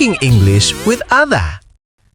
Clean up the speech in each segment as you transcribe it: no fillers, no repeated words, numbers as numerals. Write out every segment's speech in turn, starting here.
Speaking English with Ada.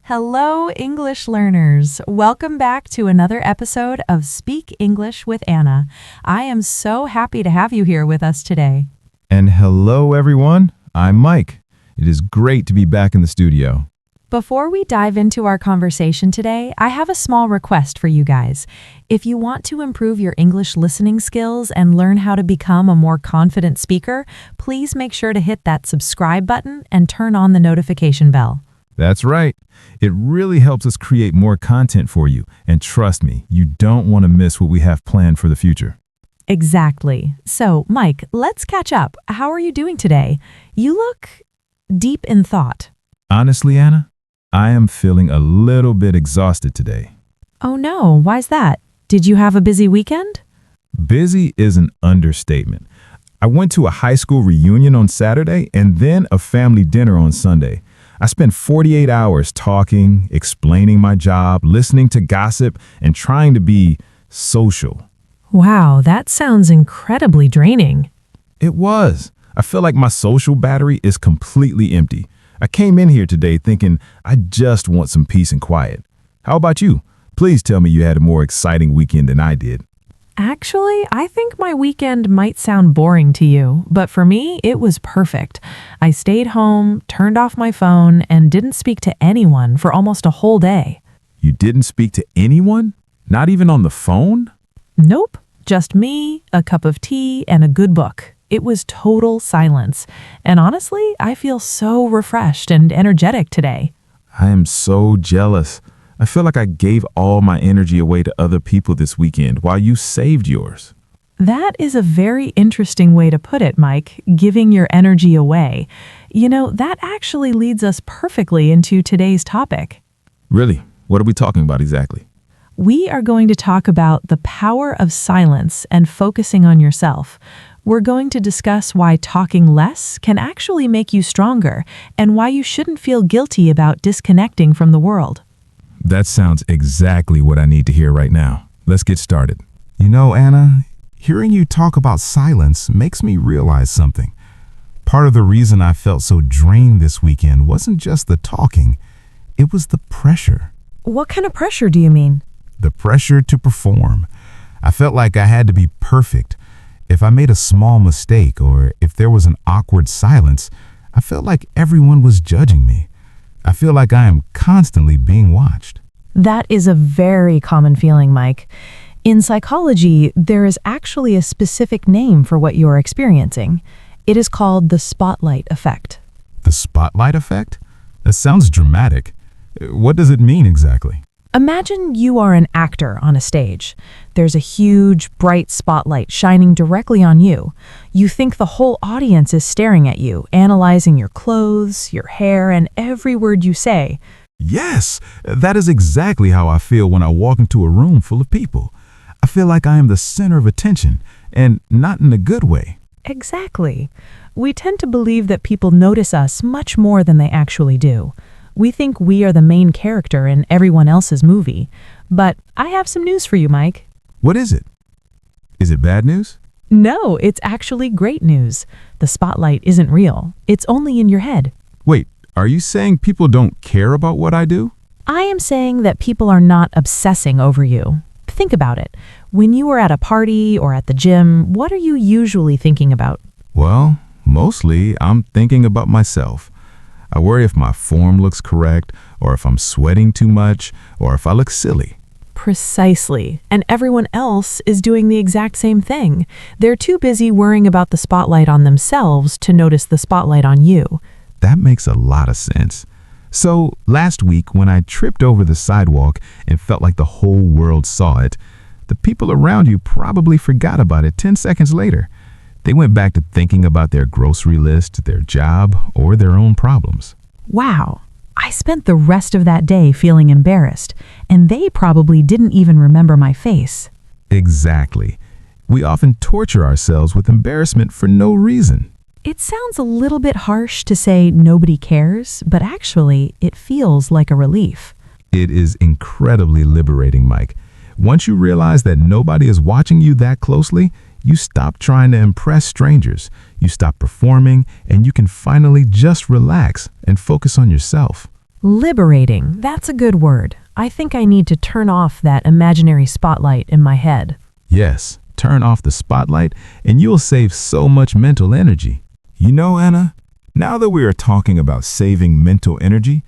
Hello, English learners. Welcome back to another episode of Speak English with Anna. I am so happy to have you here with us today. And hello, everyone. I'm Mike. It is great to be back in the studio. Before we dive into our conversation today, I have a small request for you guys. If you want to improve your English listening skills and learn how to become a more confident speaker, please make sure to hit that subscribe button and turn on the notification bell. That's right. It really helps us create more content for you. And trust me, you don't want to miss what we have planned for the future. Exactly. So, Mike, let's catch up. How are you doing today? You look deep in thought. Honestly, Anna, I am feeling a little bit exhausted today. Oh no, why's that? Did you have a busy weekend? Busy is an understatement. I went to a high school reunion on Saturday and then a family dinner on Sunday. I spent 48 hours talking, explaining my job, listening to gossip, and trying to be social. Wow, that sounds incredibly draining. It was. I feel like my social battery is completely empty. I came in here today thinking I just want some peace and quiet. How about you? Please tell me you had a more exciting weekend than I did. Actually, I think my weekend might sound boring to you, but for me, it was perfect. I stayed home, turned off my phone, and didn't speak to anyone for almost a whole day. You didn't speak to anyone? Not even on the phone? Nope, just me, a cup of tea, and a good book. It was total silence. And honestly, I feel so refreshed and energetic today. I am so jealous. I feel like I gave all my energy away to other people this weekend while you saved yours. That is a very interesting way to put it, Mike, giving your energy away. You know, that actually leads us perfectly into today's topic. Really? What are we talking about exactly? We are going to talk about the power of silence and focusing on yourself. We're going to discuss why talking less can actually make you stronger and why you shouldn't feel guilty about disconnecting from the world. That sounds exactly what I need to hear right now. Let's get started. You know, Anna, hearing you talk about silence makes me realize something. Part of the reason I felt so drained this weekend wasn't just the talking, it was the pressure. What kind of pressure do you mean? The pressure to perform. I felt like I had to be perfect. If I made a small mistake or if there was an awkward silence, I felt like everyone was judging me. I feel like I am constantly being watched. That is a very common feeling, Mike. In psychology, there is actually a specific name for what you're experiencing. It is called the spotlight effect. The spotlight effect? That sounds dramatic. What does it mean exactly? Imagine you are an actor on a stage. There's a huge, bright spotlight shining directly on you. You think the whole audience is staring at you, analyzing your clothes, your hair, and every word you say. Yes, that is exactly how I feel when I walk into a room full of people. I feel like I am the center of attention, and not in a good way. Exactly. We tend to believe that people notice us much more than they actually do. We think we are the main character in everyone else's movie. But I have some news for you, Mike. What is it? Is it bad news? No, it's actually great news. The spotlight isn't real. It's only in your head. Wait, are you saying people don't care about what I do? I am saying that people are not obsessing over you. Think about it. When you are at a party or at the gym, what are you usually thinking about? Well, mostly I'm thinking about myself. I worry if my form looks correct, or if I'm sweating too much, or if I look silly. Precisely. And everyone else is doing the exact same thing. They're too busy worrying about the spotlight on themselves to notice the spotlight on you. That makes a lot of sense. So, last week when I tripped over the sidewalk and felt like the whole world saw it, the people around you probably forgot about it 10 seconds later. They went back to thinking about their grocery list, their job, or their own problems. Wow. I spent the rest of that day feeling embarrassed, and they probably didn't even remember my face. Exactly. We often torture ourselves with embarrassment for no reason. It sounds a little bit harsh to say nobody cares, but actually, it feels like a relief. It is incredibly liberating, Mike. Once you realize that nobody is watching you that closely, You stop trying to impress strangers, you stop performing, and you can finally just relax and focus on yourself. Liberating, that's a good word. I think I need to turn off that imaginary spotlight in my head. Yes, turn off the spotlight and you'll save so much mental energy. You know, Anna, now that we are talking about saving mental energy,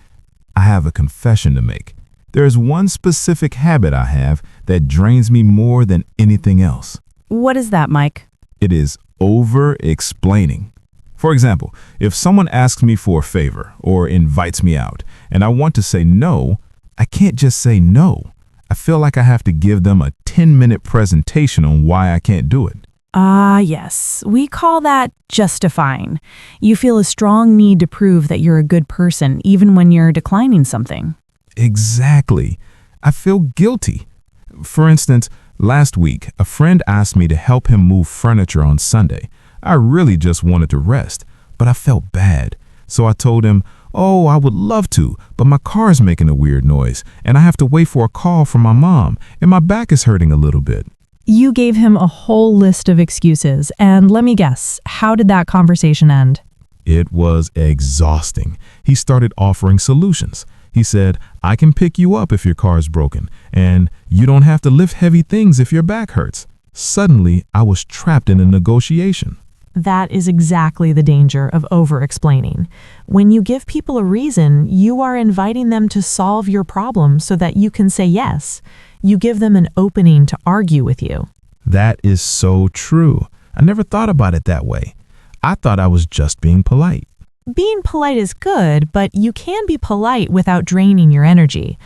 I have a confession to make. There is one specific habit I have that drains me more than anything else. What is that, Mike? It is over-explaining. For example, if someone asks me for a favor or invites me out and I want to say no, I can't just say no. I feel like I have to give them a 10-minute presentation on why I can't do it. Ah, yes. We call that justifying. You feel a strong need to prove that you're a good person even when you're declining something. Exactly. I feel guilty. For instance, last week, a friend asked me to help him move furniture on Sunday. I really just wanted to rest, but I felt bad. So I told him, "Oh, I would love to, but my car's making a weird noise, and I have to wait for a call from my mom, and my back is hurting a little bit." You gave him a whole list of excuses, and let me guess, how did that conversation end? It was exhausting. He started offering solutions. He said, "I can pick you up if your car is broken, and you don't have to lift heavy things if your back hurts." Suddenly, I was trapped in a negotiation. That is exactly the danger of over-explaining. When you give people a reason, you are inviting them to solve your problem so that you can say yes. You give them an opening to argue with you. That is so true. I never thought about it that way. I thought I was just being polite. Being polite is good, but you can be polite without draining your energy.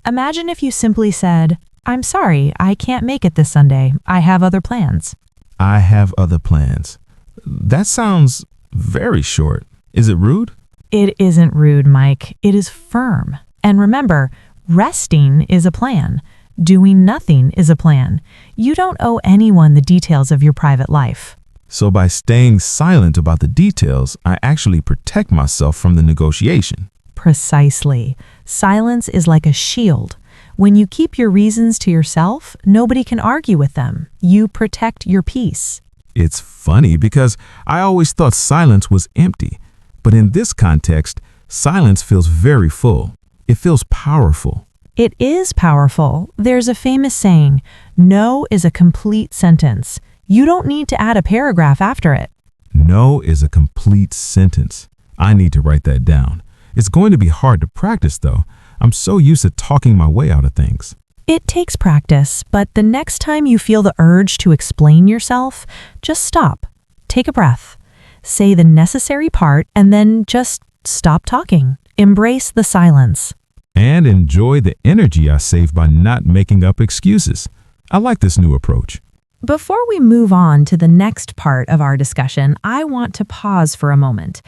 Imagine if you simply said, "I'm sorry, I can't make it this Sunday. I have other plans." I have other plans. That sounds very short. Is it rude? It isn't rude, Mike. It is firm. And remember, resting is a plan. Doing nothing is a plan. You don't owe anyone the details of your private life. So by staying silent about the details, I actually protect myself from the negotiation. Precisely. Silence is like a shield. When you keep your reasons to yourself, nobody can argue with them. You protect your peace. It's funny because I always thought silence was empty. But in this context, silence feels very full. It feels powerful. It is powerful. There's a famous saying, "No is a complete sentence." You don't need to add a paragraph after it. No is a complete sentence. I need to write that down. It's going to be hard to practice, though. I'm so used to talking my way out of things. It takes practice, but the next time you feel the urge to explain yourself, just stop. Take a breath. Say the necessary part and then just stop talking. Embrace the silence. And enjoy the energy I save by not making up excuses. I like this new approach. Before we move on to the next part of our discussion, I want to pause for a moment.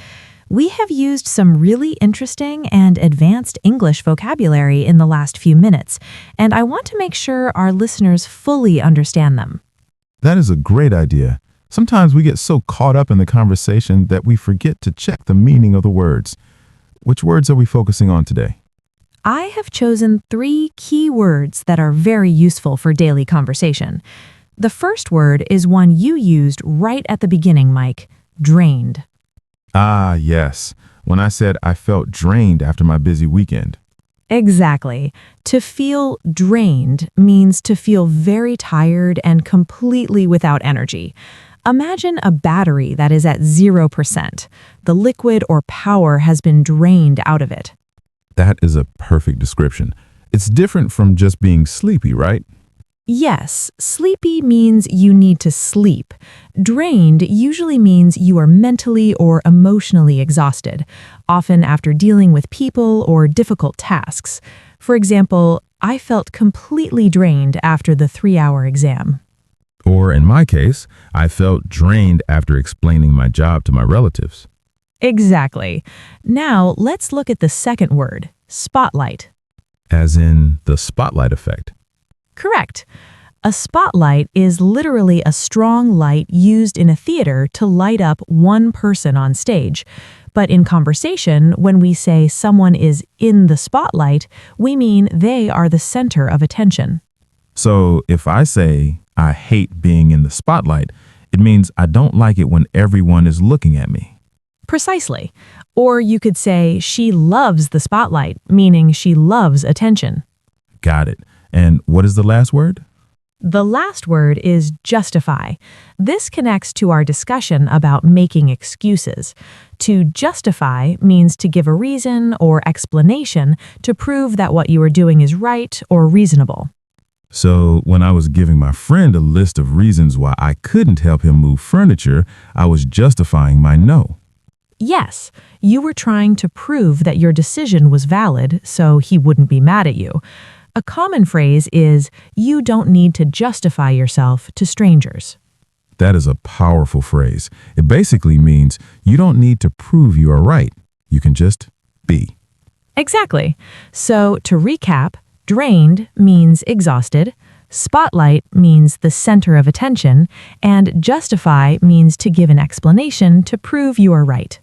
We have used some really interesting and advanced English vocabulary in the last few minutes, and I want to make sure our listeners fully understand them. That is a great idea. Sometimes we get so caught up in the conversation that we forget to check the meaning of the words. Which words are we focusing on today? I have chosen 3 key words that are very useful for daily conversation. The first word is one you used right at the beginning, Mike, drained. Ah, yes. When I said I felt drained after my busy weekend. Exactly. To feel drained means to feel very tired and completely without energy. Imagine a battery that is at 0%. The liquid or power has been drained out of it. That is a perfect description. It's different from just being sleepy, right? Yes, sleepy means you need to sleep. Drained usually means you are mentally or emotionally exhausted, often after dealing with people or difficult tasks. For example, I felt completely drained after the 3-hour exam. Or in my case, I felt drained after explaining my job to my relatives. Exactly. Now, let's look at the second word, spotlight. As in the spotlight effect. Correct. A spotlight is literally a strong light used in a theater to light up one person on stage. But in conversation, when we say someone is in the spotlight, we mean they are the center of attention. So if I say I hate being in the spotlight, It means I don't like it when everyone is looking at me. Precisely. Or you could say she loves the spotlight, meaning she loves attention. Got it. And what is the last word? The last word is justify. This connects to our discussion about making excuses. To justify means to give a reason or explanation to prove that what you are doing is right or reasonable. So when I was giving my friend a list of reasons why I couldn't help him move furniture, I was justifying my no. Yes, you were trying to prove that your decision was valid so he wouldn't be mad at you. A common phrase is, you don't need to justify yourself to strangers. That is a powerful phrase. It basically means you don't need to prove you are right. You can just be. Exactly. So to recap, drained means exhausted, spotlight means the center of attention, and justify means to give an explanation to prove you are right.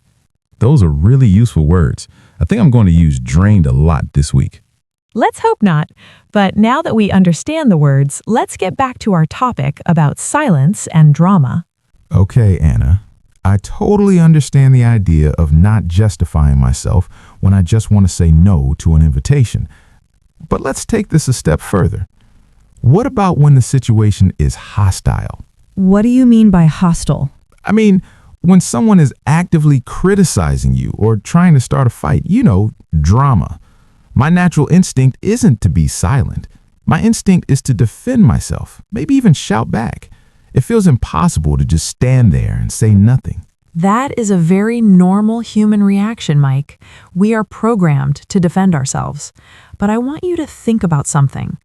Those are really useful words. I think I'm going to use drained a lot this week. Let's hope not. But now that we understand the words, let's get back to our topic about silence and drama. Okay, Anna. I totally understand the idea of not justifying myself when I just want to say no to an invitation. But let's take this a step further. What about when the situation is hostile? What do you mean by hostile? I mean, when someone is actively criticizing you or trying to start a fight, drama. My natural instinct isn't to be silent. My instinct is to defend myself, maybe even shout back. It feels impossible to just stand there and say nothing. That is a very normal human reaction, Mike. We are programmed to defend ourselves. But I want you to think about something.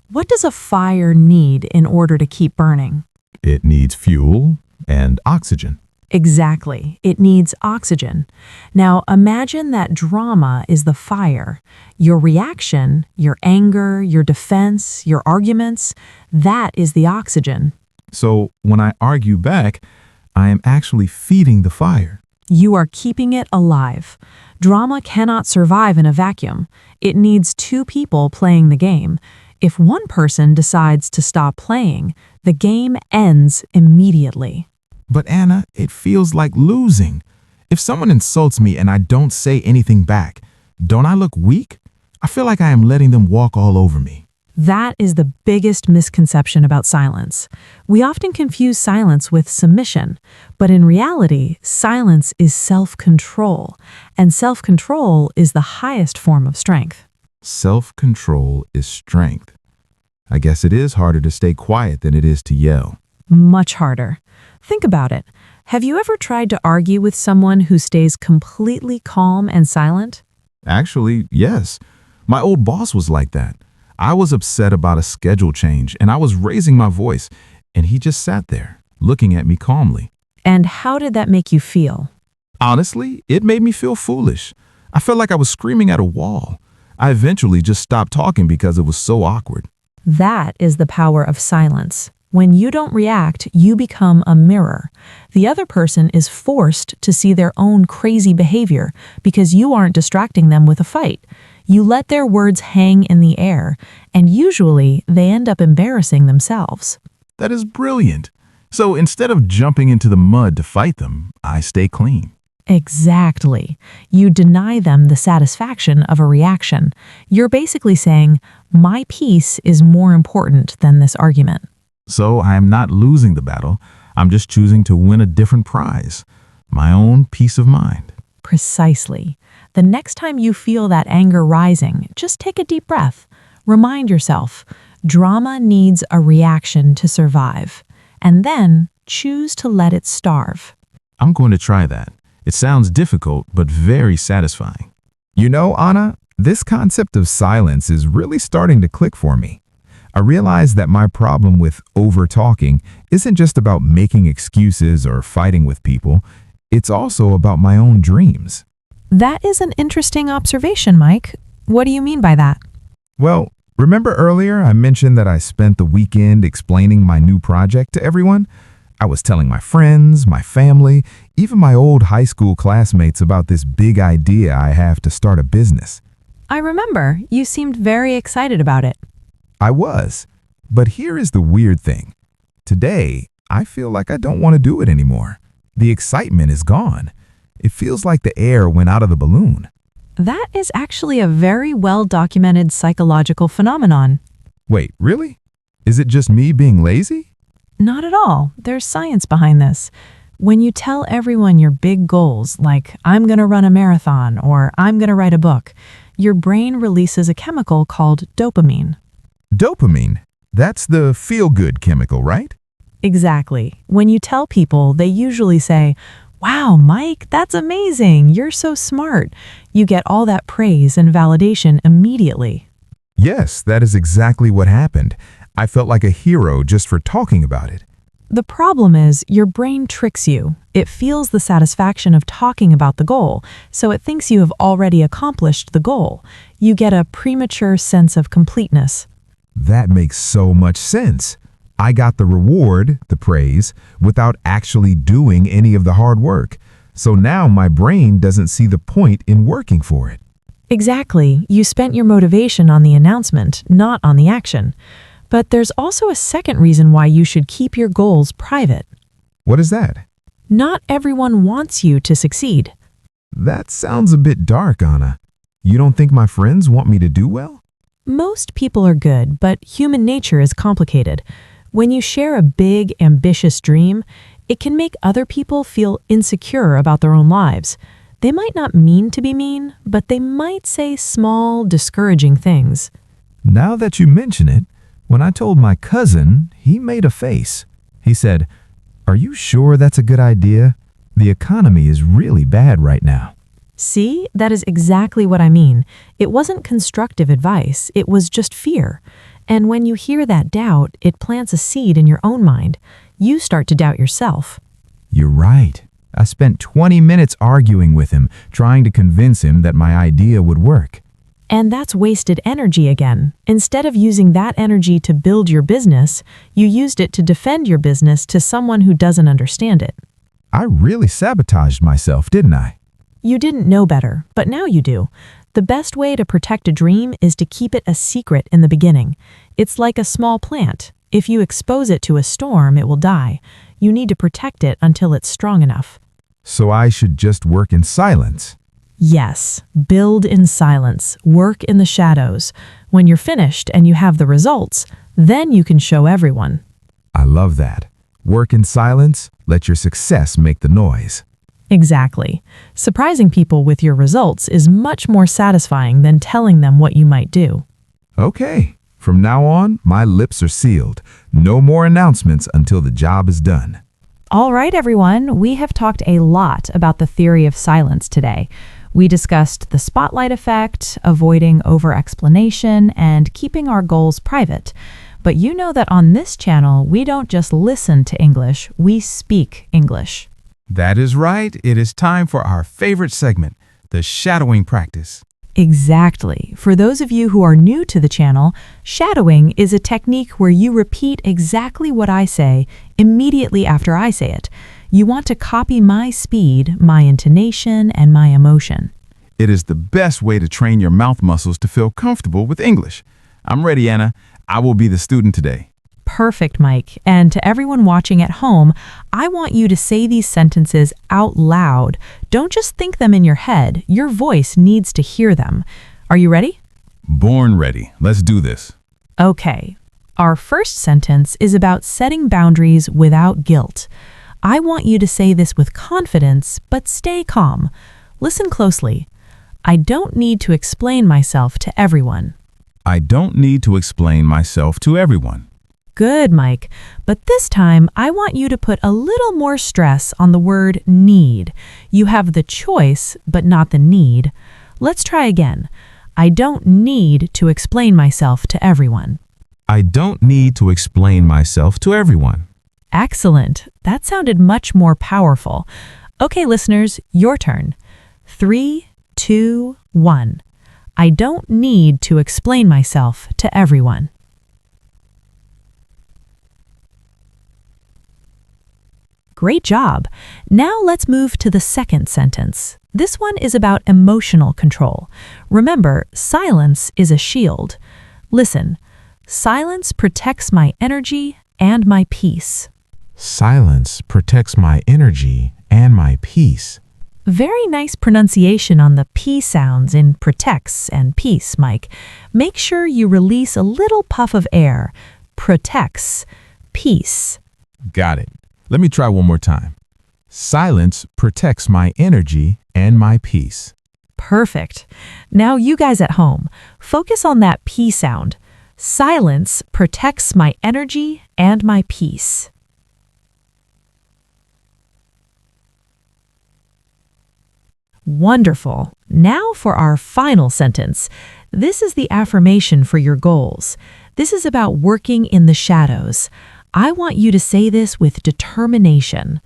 What does a fire need in order to keep burning? It needs fuel and oxygen. Exactly. It needs oxygen. Now, imagine that drama is the fire. Your reaction, your anger, your defense, your arguments, that is the oxygen. So when I argue back, I am actually feeding the fire. You are keeping it alive. Drama cannot survive in a vacuum. It needs two people playing the game. If one person decides to stop playing, the game ends immediately. But Anna, it feels like losing. If someone insults me and I don't say anything back, don't I look weak? I feel like I am letting them walk all over me. That is the biggest misconception about silence. We often confuse silence with submission, but in reality, silence is self-control, and self-control is the highest form of strength. Self-control is strength. I guess it is harder to stay quiet than it is to yell. Much harder. Think about it. Have you ever tried to argue with someone who stays completely calm and silent? Actually, yes. My old boss was like that. I was upset about a schedule change and I was raising my voice, and he just sat there, looking at me calmly. And how did that make you feel? Honestly, it made me feel foolish. I felt like I was screaming at a wall. I eventually just stopped talking because it was so awkward. That is the power of silence. When you don't react, you become a mirror. The other person is forced to see their own crazy behavior because you aren't distracting them with a fight. You let their words hang in the air, and usually they end up embarrassing themselves. That is brilliant. So instead of jumping into the mud to fight them, I stay clean. Exactly. You deny them the satisfaction of a reaction. You're basically saying, my peace is more important than this argument. So I am not losing the battle. I'm just choosing to win a different prize, my own peace of mind. Precisely. The next time you feel that anger rising, just take a deep breath. Remind yourself, drama needs a reaction to survive. And then choose to let it starve. I'm going to try that. It sounds difficult, but very satisfying. You know, Anna, this concept of silence is really starting to click for me. I realize that my problem with over-talking isn't just about making excuses or fighting with people. It's also about my own dreams. That is an interesting observation, Mike. What do you mean by that? Well, remember earlier I mentioned that I spent the weekend explaining my new project to everyone? I was telling my friends, my family, even my old high school classmates about this big idea I have to start a business. I remember. You seemed very excited about it. I was. But here is the weird thing. Today, I feel like I don't want to do it anymore. The excitement is gone. It feels like the air went out of the balloon. That is actually a very well-documented psychological phenomenon. Wait, really? Is it just me being lazy? Not at all. There's science behind this. When you tell everyone your big goals, like I'm going to run a marathon or I'm going to write a book, your brain releases a chemical called dopamine. Dopamine. That's the feel-good chemical, right? Exactly. When you tell people, they usually say, "Wow, Mike, that's amazing. You're so smart." You get all that praise and validation immediately. Yes, that is exactly what happened. I felt like a hero just for talking about it. The problem is your brain tricks you. It feels the satisfaction of talking about the goal, so it thinks you have already accomplished the goal. You get a premature sense of completeness. That makes so much sense. I got the reward, the praise, without actually doing any of the hard work. So now my brain doesn't see the point in working for it. Exactly. You spent your motivation on the announcement, not on the action. But there's also a second reason why you should keep your goals private. What is that? Not everyone wants you to succeed. That sounds a bit dark, Anna. You don't think my friends want me to do well? Most people are good, but human nature is complicated. When you share a big, ambitious dream, it can make other people feel insecure about their own lives. They might not mean to be mean, but they might say small, discouraging things. Now that you mention it, when I told my cousin, he made a face. He said, "Are you sure that's a good idea? The economy is really bad right now." See, that is exactly what I mean. It wasn't constructive advice, it was just fear. And when you hear that doubt, it plants a seed in your own mind. You start to doubt yourself. You're right. I spent 20 minutes arguing with him, trying to convince him that my idea would work. And that's wasted energy again. Instead of using that energy to build your business, you used it to defend your business to someone who doesn't understand it. I really sabotaged myself, didn't I? You didn't know better, but now you do. The best way to protect a dream is to keep it a secret in the beginning. It's like a small plant. If you expose it to a storm, it will die. You need to protect it until it's strong enough. So I should just work in silence. Yes, build in silence, work in the shadows. When you're finished and you have the results, then you can show everyone. I love that. Work in silence, let your success make the noise. Exactly. Surprising people with your results is much more satisfying than telling them what you might do. Okay, from now on, my lips are sealed. No more announcements until the job is done. All right, everyone, we have talked a lot about the theory of silence today. We discussed the spotlight effect, avoiding over-explanation, and keeping our goals private. But you know that on this channel, we don't just listen to English, we speak English. That is right. It is time for our favorite segment, the shadowing practice. Exactly. For those of you who are new to the channel, shadowing is a technique where you repeat exactly what I say immediately after I say it. You want to copy my speed, my intonation, and my emotion. It is the best way to train your mouth muscles to feel comfortable with English. I'm ready, Anna. I will be the student today. Perfect, Mike. And to everyone watching at home, I want you to say these sentences out loud. Don't just think them in your head. Your voice needs to hear them. Are you ready? Born ready. Let's do this. Okay. Our first sentence is about setting boundaries without guilt. I want you to say this with confidence, but stay calm. Listen closely. I don't need to explain myself to everyone. I don't need to explain myself to everyone. Good, Mike. But this time, I want you to put a little more stress on the word need. You have the choice, but not the need. Let's try again. I don't need to explain myself to everyone. I don't need to explain myself to everyone. Excellent. That sounded much more powerful. Okay, listeners, your turn. 3, 2, 1. I don't need to explain myself to everyone. Great job. Now let's move to the second sentence. This one is about emotional control. Remember, silence is a shield. Listen, silence protects my energy and my peace. Silence protects my energy and my peace. Very nice pronunciation on the P sounds in protects and peace, Mike. Make sure you release a little puff of air. Protects, peace. Got it. Let me try one more time. Silence protects my energy and my peace. Perfect. Now you guys at home, focus on that P sound. Silence protects my energy and my peace. Wonderful. Now for our final sentence. This is the affirmation for your goals. This is about working in the shadows. I want you to say this with determination.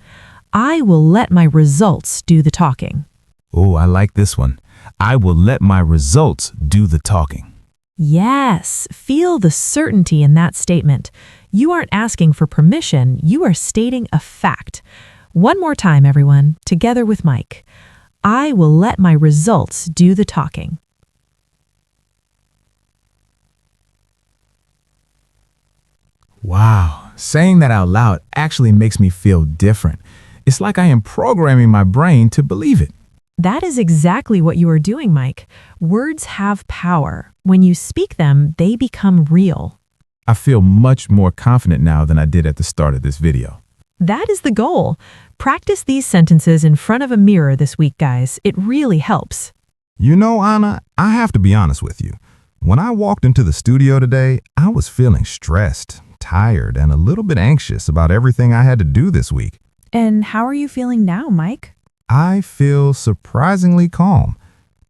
I will let my results do the talking. Oh, I like this one. I will let my results do the talking. Yes, feel the certainty in that statement. You aren't asking for permission, you are stating a fact. One more time, everyone, together with Mike. I will let my results do the talking. Wow, saying that out loud actually makes me feel different. It's like I am programming my brain to believe it. That is exactly what you are doing, Mike. Words have power. When you speak them, they become real. I feel much more confident now than I did at the start of this video. That is the goal. Practice these sentences in front of a mirror this week, guys. It really helps. You know, Anna, I have to be honest with you. When I walked into the studio today, I was feeling stressed, tired, and a little bit anxious about everything I had to do this week. And how are you feeling now, Mike? I feel surprisingly calm.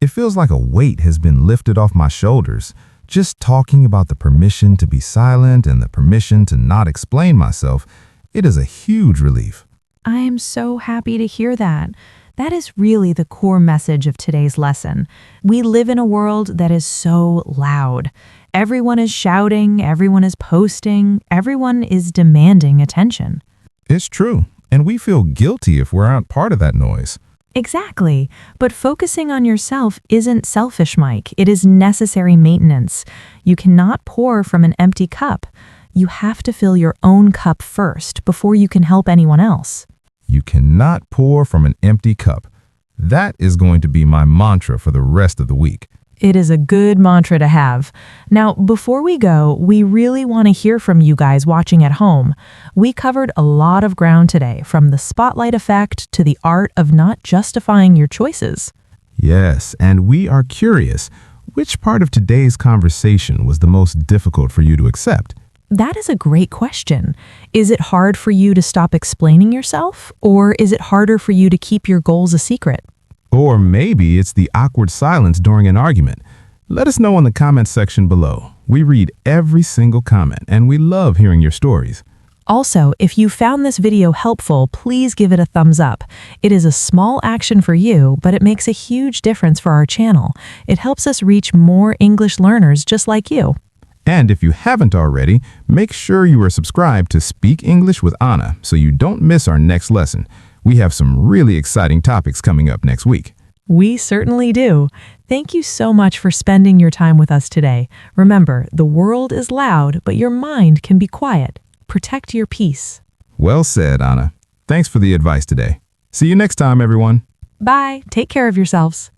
It feels like a weight has been lifted off my shoulders. Just talking about the permission to be silent and the permission to not explain myself, it is a huge relief. I am so happy to hear that. That is really the core message of today's lesson. We live in a world that is so loud. Everyone is shouting, everyone is posting, everyone is demanding attention. It's true, and we feel guilty if we aren't part of that noise. Exactly. But focusing on yourself isn't selfish, Mike. It is necessary maintenance. You cannot pour from an empty cup. You have to fill your own cup first before you can help anyone else. You cannot pour from an empty cup. That is going to be my mantra for the rest of the week. It is a good mantra to have. Now, before we go, we really want to hear from you guys watching at home. We covered a lot of ground today, from the spotlight effect to the art of not justifying your choices. Yes, and we are curious, which part of today's conversation was the most difficult for you to accept? That is a great question. Is it hard for you to stop explaining yourself, or is it harder for you to keep your goals a secret? Or maybe it's the awkward silence during an argument. Let us know in the comments section below. We read every single comment, and we love hearing your stories. Also, if you found this video helpful, please give it a thumbs up. It is a small action for you, but it makes a huge difference for our channel. It helps us reach more English learners just like you. And if you haven't already, make sure you are subscribed to Speak English with Anna so you don't miss our next lesson. We have some really exciting topics coming up next week. We certainly do. Thank you so much for spending your time with us today. Remember, the world is loud, but your mind can be quiet. Protect your peace. Well said, Anna. Thanks for the advice today. See you next time, everyone. Bye. Take care of yourselves.